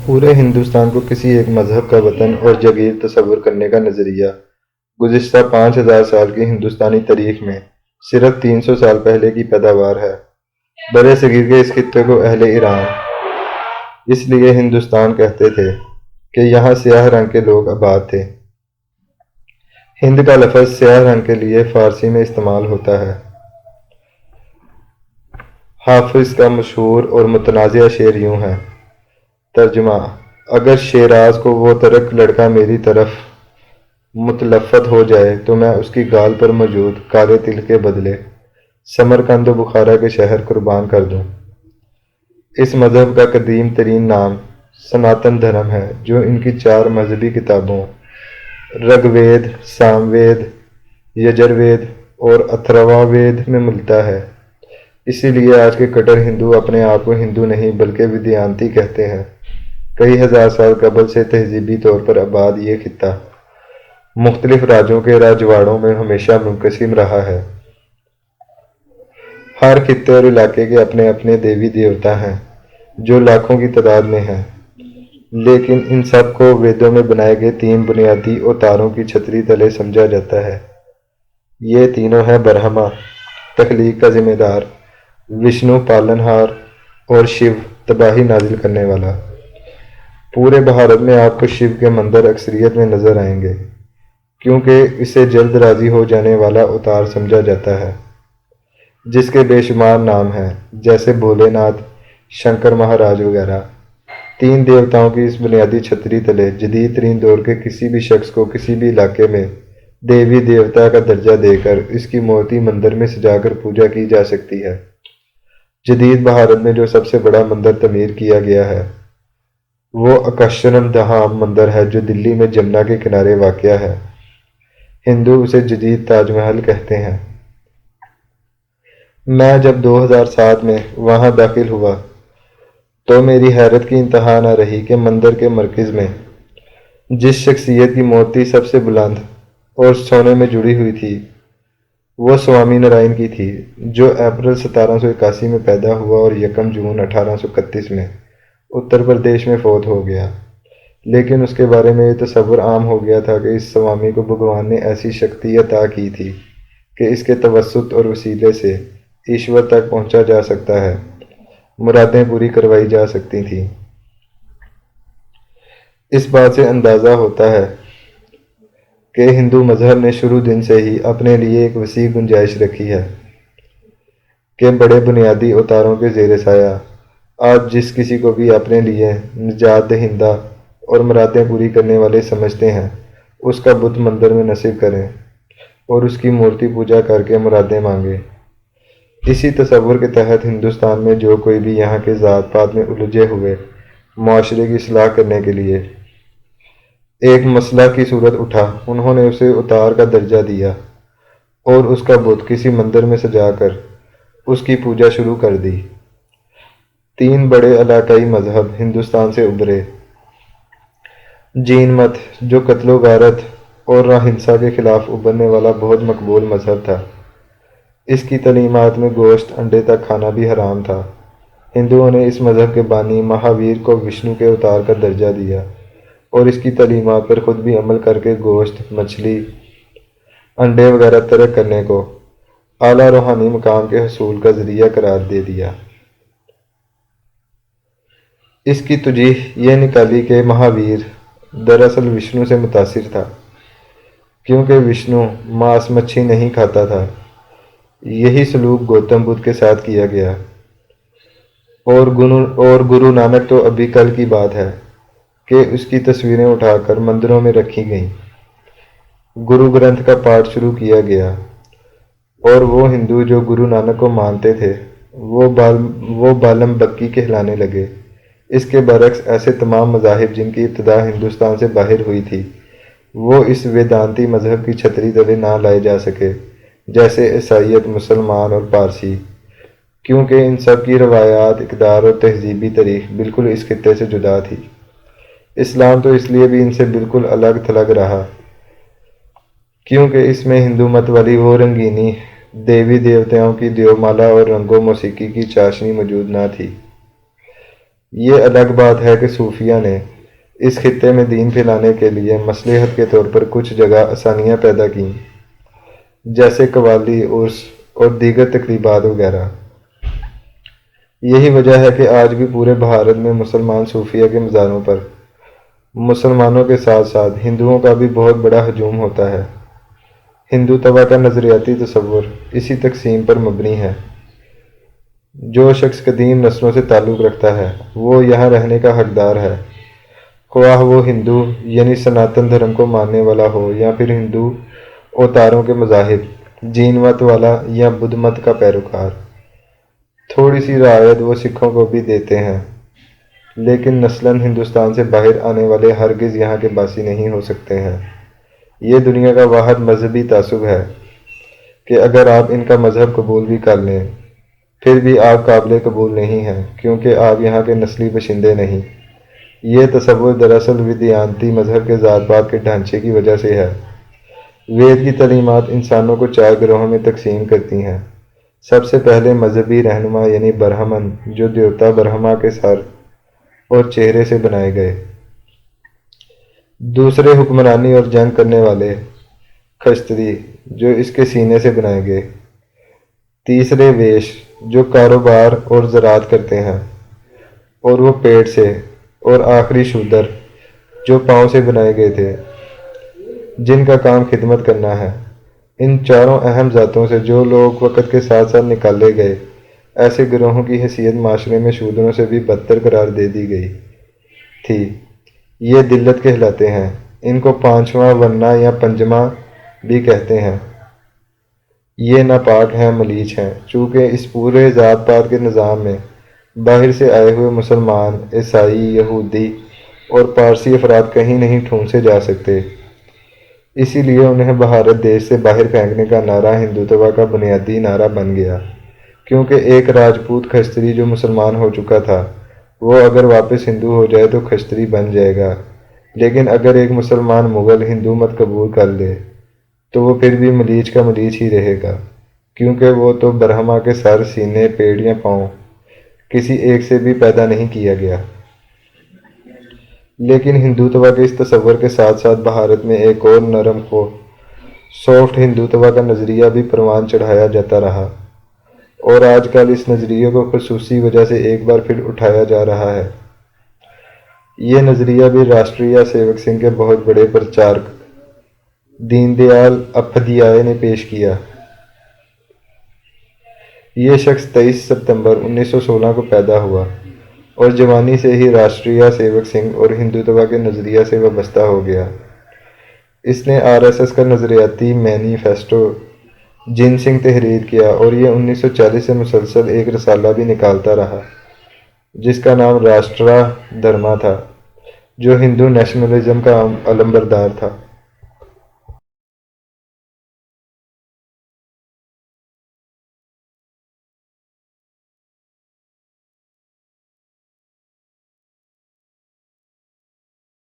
پورے ہندوستان کو کسی ایک مذہب کا وطن اور جگیر تصور کرنے کا نظریہ گزشتہ 5000 سال کی ہندوستانی تاریخ میں صرف 300 سال پہلے کی پیداوار ہے۔ برِ صغیر کے اس خطے کو اہل ایران اس لیے ہندوستان کہتے تھے کہ یہاں سیاہ رنگ کے لوگ آباد تھے۔ ہند کا لفظ سیاہ رنگ کے لیے فارسی میں استعمال ہوتا ہے۔ حافظ کا مشہور اور متنازع شعر یوں ہے: ترجمہ: اگر شیراز کو وہ ترک لڑکا میری طرف متلفت ہو جائے تو میں اس کی گال پر موجود کالے تل کے بدلے سمرقند و بخارا کے شہر قربان کر دوں۔ اس مذہب کا قدیم ترین نام سناتن دھرم ہے، جو ان کی 4 مذہبی کتابوں رگ وید، سام وید، یجروید اور اتھروا وید میں ملتا ہے۔ اسی لیے آج کے کٹر ہندو اپنے آپ کو ہندو نہیں بلکہ ودیانتی کہتے ہیں۔ کئی ہزار سال قبل سے تہذیبی طور پر آباد یہ خطہ مختلف راجوں کے راجواڑوں میں ہمیشہ منقسم رہا ہے۔ ہر خطے اور علاقے کے اپنے اپنے دیوی دیوتا ہیں جو لاکھوں کی تعداد میں ہیں، لیکن ان سب کو ویدوں میں بنائے گئے 3 بنیادی اوتاروں کی چھتری تلے سمجھا جاتا ہے۔ یہ تینوں ہیں: برہما تخلیق کا ذمہ دار، وشنو پالن ہار اور شیو تباہی نازل کرنے والا۔ پورے بھارت میں آپ کو شیو کے مندر اکثریت میں نظر آئیں گے، کیونکہ اسے جلد راضی ہو جانے والا اوتار سمجھا جاتا ہے، جس کے بے شمار نام ہیں، جیسے بھولے ناتھ، شنکر مہاراج وغیرہ۔ 3 دیوتاؤں کی اس بنیادی چھتری تلے جدید ترین دور کے کسی بھی شخص کو کسی بھی علاقے میں دیوی دیوتا کا درجہ دے کر اس کی مورتی مندر میں سجا کر پوجا کی جا سکتی ہے۔ جدید بھارت میں جو سب سے بڑا مندر تعمیر کیا گیا ہے وہ اکشردھام دھام مندر ہے، جو دلی میں جمنا کے کنارے واقع ہے۔ ہندو اسے جدید تاج محل کہتے ہیں۔ میں جب 2007 میں وہاں داخل ہوا تو میری حیرت کی انتہا نہ رہی کہ مندر کے مرکز میں جس شخصیت کی مورتی سب سے بلند اور سونے میں جڑی ہوئی تھی وہ سوامی نارائن کی تھی، جو اپریل 1781 میں پیدا ہوا اور 1 جون 1831 میں اتر پردیش میں فوت ہو گیا۔ لیکن اس کے بارے میں یہ تصور عام ہو گیا تھا کہ اس سوامی کو بھگوان نے ایسی شکتی عطا کی تھی کہ اس کے توسط اور وسیلے سے ایشور تک پہنچا جا سکتا ہے، مرادیں پوری کروائی جا سکتی تھیں۔ اس بات سے اندازہ ہوتا ہے کہ ہندو مذہب نے شروع دن سے ہی اپنے لیے ایک وسیع گنجائش رکھی ہے کہ بڑے بنیادی اوتاروں کے زیر سایہ آج جس کسی کو بھی اپنے لیے نجات دہندہ اور مرادیں پوری کرنے والے سمجھتے ہیں، اس کا بت مندر میں نصب کریں اور اس کی مورتی پوجا کر کے مرادیں مانگیں۔ اسی تصور کے تحت ہندوستان میں جو کوئی بھی یہاں کے ذات پات میں الجھے ہوئے معاشرے کی اصلاح کرنے کے لیے ایک مسئلہ کی صورت اٹھا، انہوں نے اسے اوتار کا درجہ دیا اور اس کا بت کسی مندر میں سجا کر اس کی پوجا شروع کر دی۔ 3 بڑے علاقائی مذہب ہندوستان سے ابھرے: جین مت، جو قتل و غارت اور ناہنسا کے خلاف ابھرنے والا بہت مقبول مذہب تھا۔ اس کی تعلیمات میں گوشت، انڈے تک کھانا بھی حرام تھا۔ ہندوؤں نے اس مذہب کے بانی مہاویر کو وشنو کے اوتار کا درجہ دیا اور اس کی تعلیمات پر خود بھی عمل کر کے گوشت، مچھلی، انڈے وغیرہ ترک کرنے کو اعلیٰ روحانی مقام کے حصول کا ذریعہ قرار دے دیا۔ اس کی توجیہ یہ نکالی کہ مہاویر دراصل وشنو سے متاثر تھا، کیونکہ وشنو ماس مچھی نہیں کھاتا تھا۔ یہی سلوک گوتم بدھ کے ساتھ کیا گیا، اور گرو نانک تو ابھی کل کی بات ہے کہ اس کی تصویریں اٹھا کر مندروں میں رکھی گئیں۔ گرو گرنتھ کا پاٹھ شروع کیا گیا اور وہ ہندو جو گرو نانک کو مانتے تھے وہ بالم بکی کہلانے لگے۔ اس کے برعکس ایسے تمام مذاہب جن کی ابتدا ہندوستان سے باہر ہوئی تھی وہ اس ویدانتی مذہب کی چھتری تلے نہ لائے جا سکے، جیسے عیسائیت، مسلمان اور پارسی، کیونکہ ان سب کی روایات، اقدار اور تہذیبی تاریخ بالکل اس خطے سے جدا تھی۔ اسلام تو اس لیے بھی ان سے بالکل الگ تھلگ رہا کیونکہ اس میں ہندو مت والی وہ رنگینی، دیوی دیوتاؤں کی دیو مالا اور رنگ و موسیقی کی چاشنی موجود نہ تھی۔ یہ الگ بات ہے کہ صوفیہ نے اس خطے میں دین پھیلانے کے لیے مصلحت کے طور پر کچھ جگہ آسانیاں پیدا کیں، جیسے قوالی، عرس اور دیگر تقریبات وغیرہ۔ یہی وجہ ہے کہ آج بھی پورے بھارت میں مسلمان صوفیہ کے مزاروں پر مسلمانوں کے ساتھ ساتھ ہندوؤں کا بھی بہت بڑا ہجوم ہوتا ہے۔ ہندوتوا کا نظریاتی تصور اسی تقسیم پر مبنی ہے۔ جو شخص قدیم نسلوں سے تعلق رکھتا ہے وہ یہاں رہنے کا حقدار ہے، خواہ وہ ہندو یعنی سناتن دھرم کو ماننے والا ہو یا پھر ہندو اوتاروں کے مذاہب، جین مت والا یا بدھ مت کا پیروکار۔ تھوڑی سی رعایت وہ سکھوں کو بھی دیتے ہیں، لیکن نسلاً ہندوستان سے باہر آنے والے ہرگز یہاں کے باسی نہیں ہو سکتے ہیں۔ یہ دنیا کا واحد مذہبی تعصب ہے کہ اگر آپ ان کا مذہب قبول بھی کر لیں پھر بھی آپ قابل قبول نہیں ہیں، کیونکہ آپ یہاں کے نسلی باشندے نہیں۔ یہ تصور دراصل ودیانتی مذہب کے ذات پات کے ڈھانچے کی وجہ سے ہے۔ وید کی تعلیمات انسانوں کو 4 گروہوں میں تقسیم کرتی ہیں۔ سب سے پہلے مذہبی رہنما یعنی برہمن، جو دیوتا برہما کے سر اور چہرے سے بنائے گئے۔ دوسرے حکمرانی اور جنگ کرنے والے کھشتری، جو اس کے سینے سے بنائے گئے۔ تیسرے ویش، جو کاروبار اور زراعت کرتے ہیں اور وہ پیٹ سے، اور آخری شودر، جو پاؤں سے بنائے گئے تھے، جن کا کام خدمت کرنا ہے۔ ان چاروں اہم ذاتوں سے جو لوگ وقت کے ساتھ ساتھ نکالے گئے، ایسے گروہوں کی حیثیت معاشرے میں شودروں سے بھی بدتر قرار دے دی گئی تھی۔ یہ دلت کہلاتے ہیں۔ ان کو 5واں ورنا یا پنجما بھی کہتے ہیں۔ یہ ناپاک ہیں، ملیچ ہیں، چونکہ اس پورے ذات پات کے نظام میں باہر سے آئے ہوئے مسلمان، عیسائی، یہودی اور پارسی افراد کہیں نہیں ٹھونسے جا سکتے۔ اسی لیے انہیں بھارت دیش سے باہر پھینکنے کا نعرہ ہندوتوا کا بنیادی نعرہ بن گیا، کیونکہ ایک راجپوت کھشتری جو مسلمان ہو چکا تھا وہ اگر واپس ہندو ہو جائے تو کھشتری بن جائے گا، لیکن اگر ایک مسلمان مغل ہندو مت قبول کر لے تو وہ پھر بھی ملیچ کا ملیچ ہی رہے گا، کیونکہ وہ تو برہما کے سر، سینے، پیڑ یا پاؤں کسی ایک سے بھی پیدا نہیں کیا گیا۔ لیکن ہندوتوا کے اس تصور کے ساتھ ساتھ بھارت میں ایک اور نرم خو سافٹ ہندوتوا کا نظریہ بھی پروان چڑھایا جاتا رہا، اور آج کل اس نظریے کو خصوصی وجہ سے ایک بار پھر اٹھایا جا رہا ہے۔ یہ نظریہ بھی راشٹریہ سیوک سنگھ کے بہت بڑے پرچارک دین دیال اپادھیائے نے پیش کیا۔ یہ شخص 23 ستمبر 1916 کو پیدا ہوا اور جوانی سے ہی راشٹریہ سیوک سنگھ اور ہندوتوا کے نظریہ سے وابستہ ہو گیا۔ اس نے RSS کا نظریاتی مینیفیسٹو جن سنگھ تحریر کیا اور یہ 1940 سے مسلسل ایک رسالہ بھی نکالتا رہا جس کا نام راشٹرا دھرما تھا، جو ہندو نیشنلزم کا علمبردار تھا۔